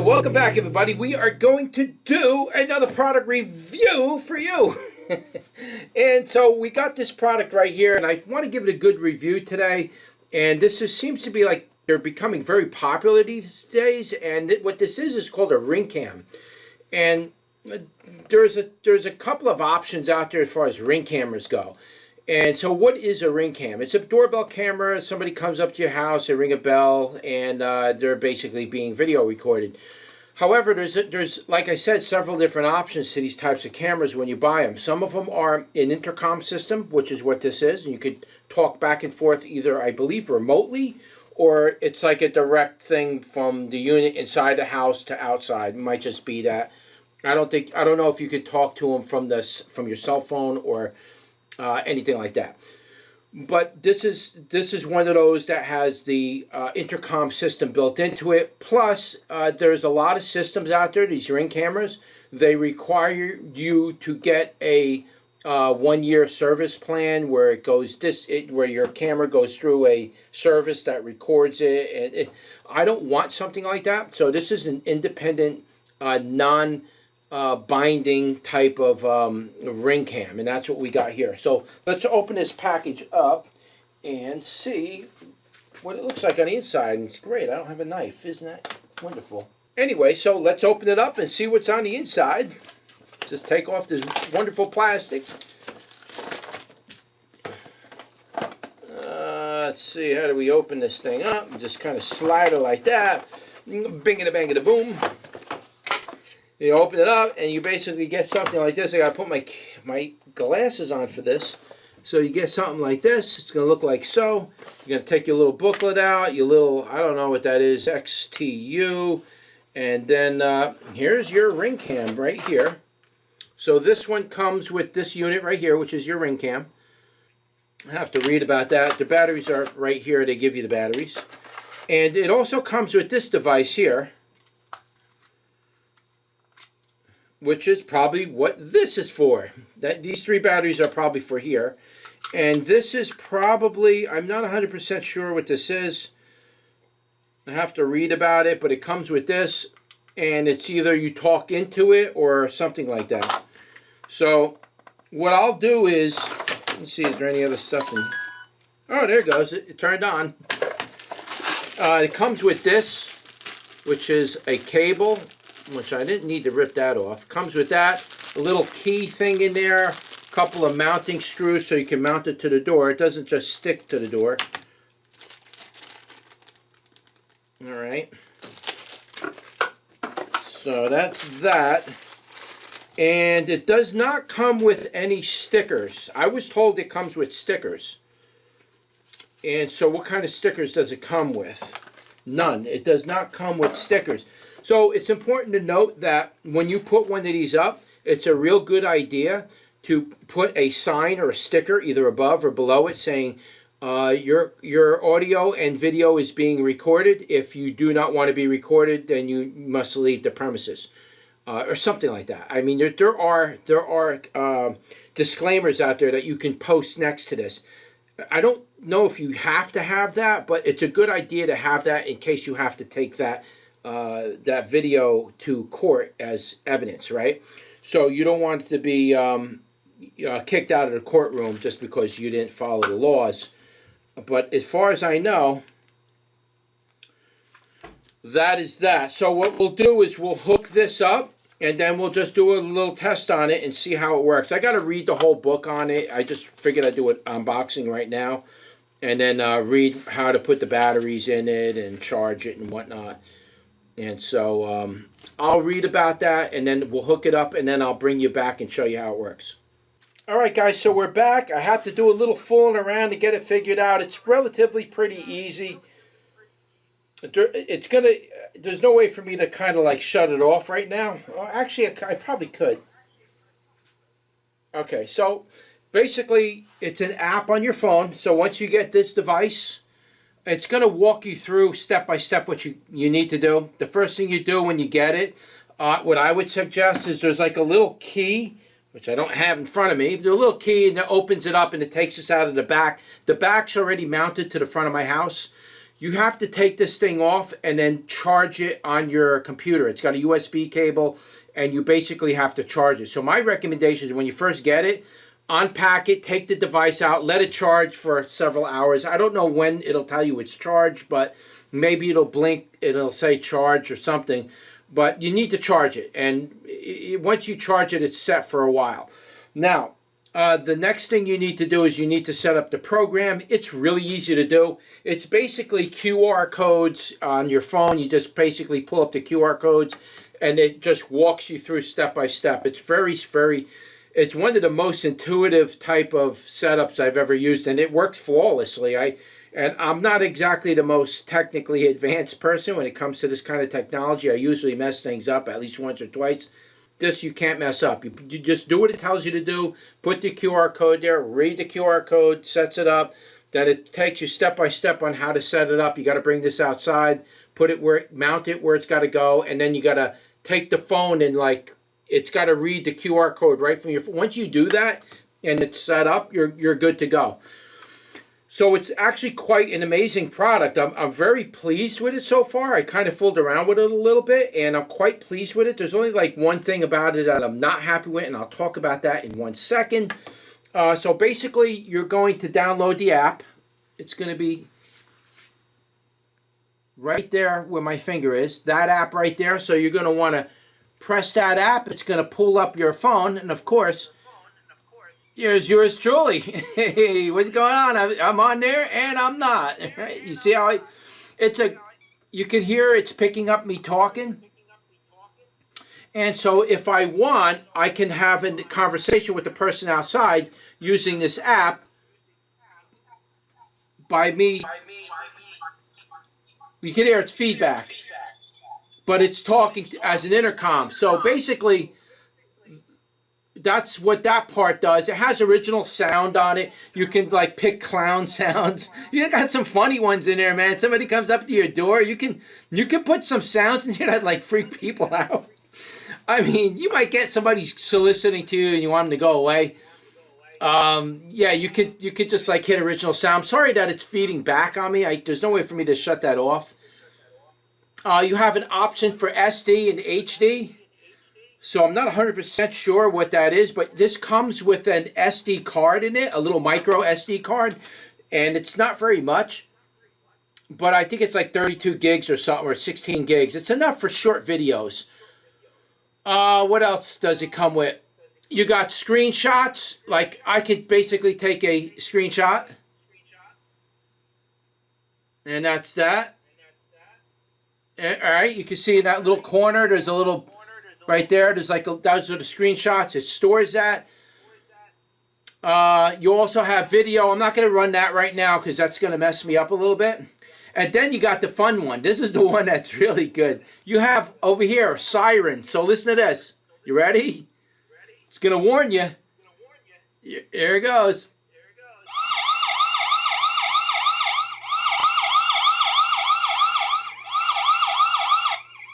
Welcome back, everybody. We are going to do another product review for you. And so we got this product right here, and I want to give it a good review today. And this seems to be like they're becoming very popular these days. And what this is called a ring cam. And there's a couple of options out there as far as ring cameras go. And so what is a ring cam? It's a doorbell camera. Somebody comes up to your house, they ring a bell, and they're basically being video recorded. However, there's like I said, several different options to these types of cameras when you buy them. Some of them are an intercom system, which is what this is. And you could talk back and forth either, I believe, remotely, or it's like a direct thing from the unit inside the house to outside. It might just be that. I don't know if you could talk to them from your cell phone or anything like that. But this is one of those that has the intercom system built into it. Plus, there's a lot of systems out there, these ring cameras. They require you to get a 1-year service plan where it goes where your camera goes through a service that records it. And I don't want something like that. So this is an independent, binding type of ring cam, and that's what we got here. So let's open this package up and see what it looks like on the inside. And it's great. I don't have a knife. Isn't that wonderful? Anyway, so let's open it up and see what's on the inside. Just take off this wonderful plastic. Let's see, how do we open this thing up? Just kind of slide it like that. Bing-a-da-bang-a-da-boom. You open it up and you basically get something like this. I gotta put my glasses on for this. So you get something like this. It's gonna look like so. You're gonna take your little booklet out, your little, I don't know what that is, XTU. And then here's your ring cam right here. So this one comes with this unit right here, which is your ring cam. I have to read about that. The batteries are right here. They give you the batteries. And it also comes with this device here, which is probably what this is for. These 3 batteries are probably for here. And this is probably, I'm not 100% sure what this is. I have to read about it, but it comes with this. And it's either you talk into it or something like that. So what I'll do is, let's see, is there any other stuff in? Oh, there it goes. It turned on. It comes with this, which is a cable, which I didn't need to rip that off. Comes with that, a little key thing in there, a couple of mounting screws so you can mount it to the door. It doesn't just stick to the door. All right. So that's that. And it does not come with any stickers. I was told it comes with stickers. And so what kind of stickers does it come with? None. It does not come with stickers. So it's important to note that when you put one of these up, it's a real good idea to put a sign or a sticker either above or below it saying your audio and video is being recorded. If you do not want to be recorded, then you must leave the premises, or something like that. I mean, there are disclaimers out there that you can post next to this. I don't know if you have to have that, but it's a good idea to have that in case you have to take that video to court as evidence, right? So you don't want it to be kicked out of the courtroom just because you didn't follow the laws. But as far as I know, that is that. So what we'll do is we'll hook this up and then we'll just do a little test on it and see how it works. I got to read the whole book on it. I just figured I'd do an unboxing right now and then read how to put the batteries in it and charge it and whatnot. And so I'll read about that and then we'll hook it up and then I'll bring you back and show you how it works. All right, guys, so we're back. I had to do a little fooling around to get it figured out. It's relatively pretty easy. There's no way for me to kind of like shut it off right now. Well, actually, I probably could. Okay, so basically it's an app on your phone. So once you get this device, it's going to walk you through step by step what you need to do. The first thing you do when you get it, what I would suggest is there's like a little key, which I don't have in front of me. There's a little key and it opens it up and it takes us out of the back. The back's already mounted to the front of my house. you have to take this thing off and then charge it on your computer. It's got a USB cable, and you basically have to charge it. So my recommendation is when you first get it, unpack it, take the device out, let it charge for several hours. I don't know when it'll tell you it's charged, but maybe it'll blink, it'll say charge or something. But you need to charge it, and once you charge it, it's set for a while. Now, the next thing you need to do is you need to set up the program. It's really easy to do. It's basically QR codes on your phone. You just basically pull up the QR codes, and it just walks you through step by step. It's it's one of the most intuitive type of setups I've ever used, and it works flawlessly. I'm not exactly the most technically advanced person when it comes to this kind of technology. I usually mess things up at least once or twice. This you can't mess up. You just do what it tells you to do. Put the QR code there, read the QR code, sets it up. Then it takes you step by step on how to set it up. You got to bring this outside, mount it where it's got to go, and then you got to take the phone and it's got to read the QR code right from your phone. Once you do that and it's set up, you're good to go. So it's actually quite an amazing product. I'm very pleased with it so far. I kind of fooled around with it a little bit, and I'm quite pleased with it. There's only one thing about it that I'm not happy with, and I'll talk about that in 1 second. So basically, you're going to download the app. It's going to be right there where my finger is, that app right there. So you're going to want to press that app. It's going to pull up your phone, and of course, here's yours truly. Hey, what's going on? I'm on there and I'm not. You see how you can hear it's picking up me talking. And so if I want, I can have a conversation with the person outside using this app by me. You can hear its feedback, but it's talking as an intercom. So basically, that's what that part does. It has original sound on it. You can pick clown sounds. You got some funny ones in there, man. Somebody comes up to your door. You can put some sounds in there that freak people out. I mean, you might get somebody soliciting to you and you want them to go away. Yeah, you could just hit original sound. I'm sorry that it's feeding back on me. There's no way for me to shut that off. You have an option for SD and HD. So I'm not 100% sure what that is, but this comes with an SD card in it, a little micro SD card, and it's not very much, but I think it's 32 gigs or something, or 16 gigs. It's enough for short videos. What else does it come with? You got screenshots. I could basically take a screenshot, and that's that. All right, you can see in that little corner, there's a little... Right there, there's those are the screenshots. It stores that. You also have video. I'm not going to run that right now because that's going to mess me up a little bit. And then you got the fun one. This is the one that's really good. You have over here a siren. So listen to this. You ready? It's going to warn you. Here it goes.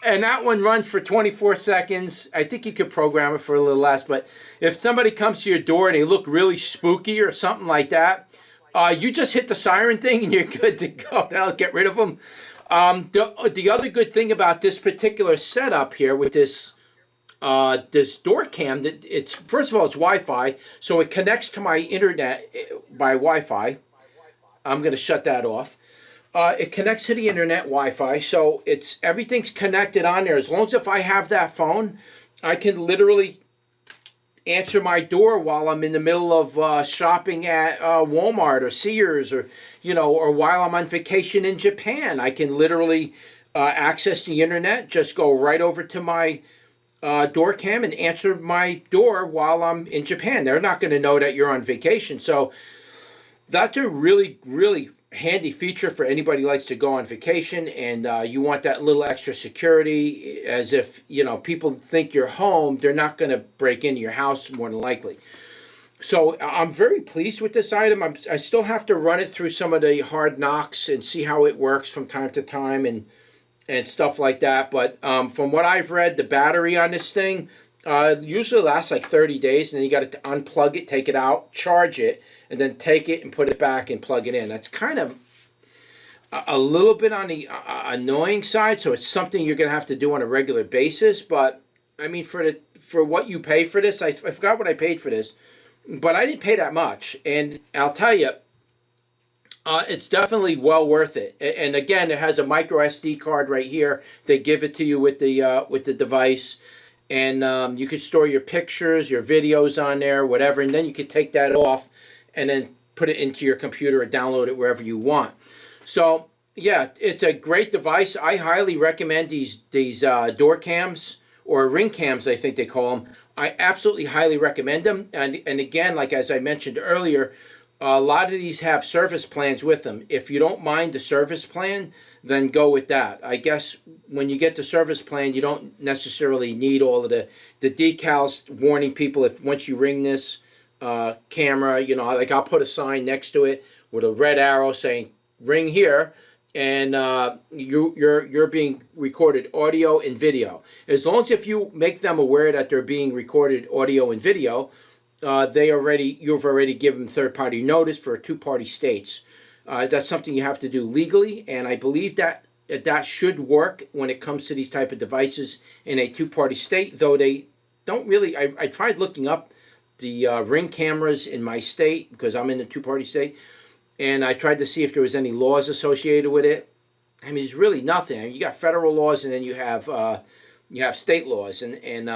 And that one runs for 24 seconds. I think you could program it for a little less. But if somebody comes to your door and they look really spooky or something like that, you just hit the siren thing and you're good to go. That'll get rid of them. The other good thing about this particular setup here with this door cam, it's first of all, it's Wi-Fi. So it connects to my internet by Wi-Fi. I'm going to shut that off. It connects to the internet Wi-Fi, so everything's connected on there. As long as if I have that phone, I can literally answer my door while I'm in the middle of shopping at Walmart or Sears, or while I'm on vacation in Japan. I can literally access the internet, just go right over to my door cam and answer my door while I'm in Japan. They're not going to know that you're on vacation, so that's a really, really handy feature for anybody who likes to go on vacation and you want that little extra security, as if people think you're home, they're not going to break into your house more than likely. So I'm very pleased with this item. I still have to run it through some of the hard knocks and see how it works from time to time and stuff like that. But from what I've read, the battery on this thing usually lasts 30 days, and then you got to unplug it, take it out, charge it, and then take it and put it back and plug it in. That's kind of a little bit on the annoying side, so it's something you're going to have to do on a regular basis. But I mean, for what you pay for this, I forgot what I paid for this, but I didn't pay that much, and I'll tell you, it's definitely well worth it. And again, it has a micro SD card right here. They give it to you with the device, and you can store your pictures, your videos on there, whatever, and then you can take that off and then put it into your computer or download it wherever you want. So yeah, it's a great device. I highly recommend these door cams, or ring cams, I think they call them. I absolutely highly recommend them. And again, like as I mentioned earlier, a lot of these have service plans with them. If you don't mind the service plan, then go with that. I guess when you get the service plan, you don't necessarily need all of the decals warning people if once you ring this camera, you know, like I'll put a sign next to it with a red arrow saying ring here, and you're being recorded audio and video. As long as if you make them aware that they're being recorded audio and video, you've already given third-party notice for two-party states. That's something you have to do legally, and I believe that should work when it comes to these type of devices in a two-party state, though they don't really. I tried looking up the ring cameras in my state because I'm in a two-party state, and I tried to see if there was any laws associated with it. I mean, there's really nothing. I mean, you got federal laws, and then you have state laws, and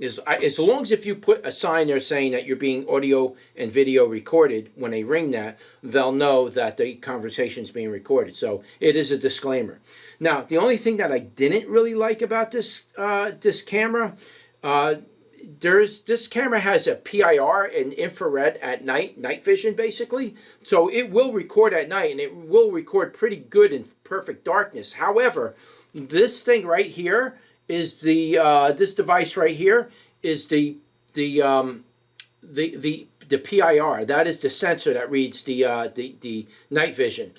as long as if you put a sign there saying that you're being audio and video recorded, when they ring that, they'll know that the conversation is being recorded. So it is a disclaimer. Now, the only thing that I didn't really like about this camera, this camera has a PIR and infrared at night vision basically. So it will record at night, and it will record pretty good in perfect darkness. However, this thing right here is this device right here is the PIR. That is the sensor that reads the night vision.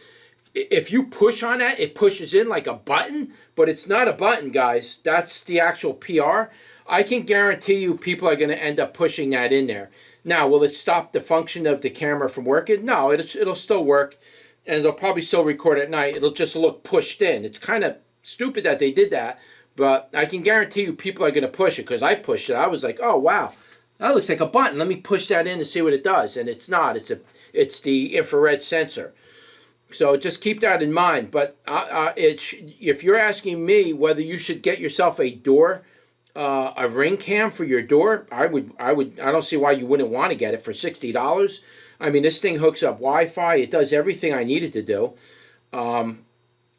If you push on that, it pushes in like a button, but it's not a button, guys. That's the actual PR. I can guarantee you people are going to end up pushing that in there. Now, will it stop the function of the camera from working? No, it'll still work, and it'll probably still record at night. It'll just look pushed in. It's kind of stupid that they did that, but I can guarantee you people are going to push it, because I pushed it. I was like, oh, wow, that looks like a button. Let me push that in and see what it does. And it's not. It's the infrared sensor. So just keep that in mind. But if you're asking me whether you should get yourself a ring cam for your door, I don't see why you wouldn't want to get it for $60. I mean, this thing hooks up Wi-Fi. It does everything I need it to do.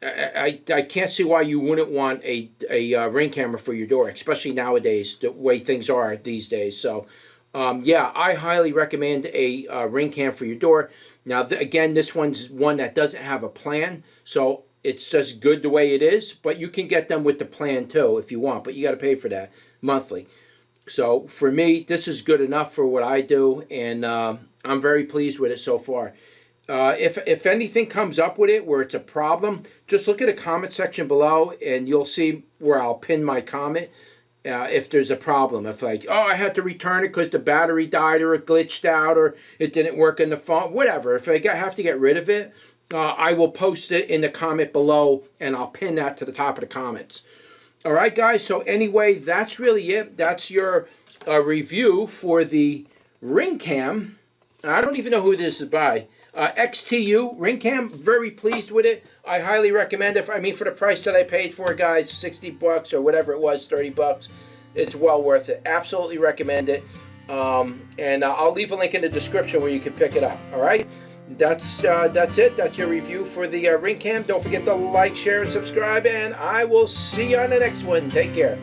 I can't see why you wouldn't want a ring camera for your door, especially nowadays, the way things are these days. So, yeah, I highly recommend a ring cam for your door. Now, again, this one's one that doesn't have a plan, so it's just good the way it is. But you can get them with the plan too if you want, but you got to pay for that monthly. So for me, this is good enough for what I do, and I'm very pleased with it so far. If anything comes up with it where it's a problem, just look at the comment section below, and you'll see where I'll pin my comment. If there's a problem, if like, oh, I had to return it because the battery died, or it glitched out, or it didn't work in the phone, whatever. If I have to get rid of it, I will post it in the comment below, and I'll pin that to the top of the comments. All right, guys. So anyway, that's really it. That's your review for the Ring Cam. I don't even know who this is by. XTU Ring Cam. Very pleased with it. I highly recommend it. I mean, for the price that I paid for it, guys, $60 or whatever it was, $30. It's well worth it. Absolutely recommend it. And I'll leave a link in the description where you can pick it up. All right. That's it. That's your review for the Ring Cam. Don't forget to like, share, and subscribe, and I will see you on the next one. Take care.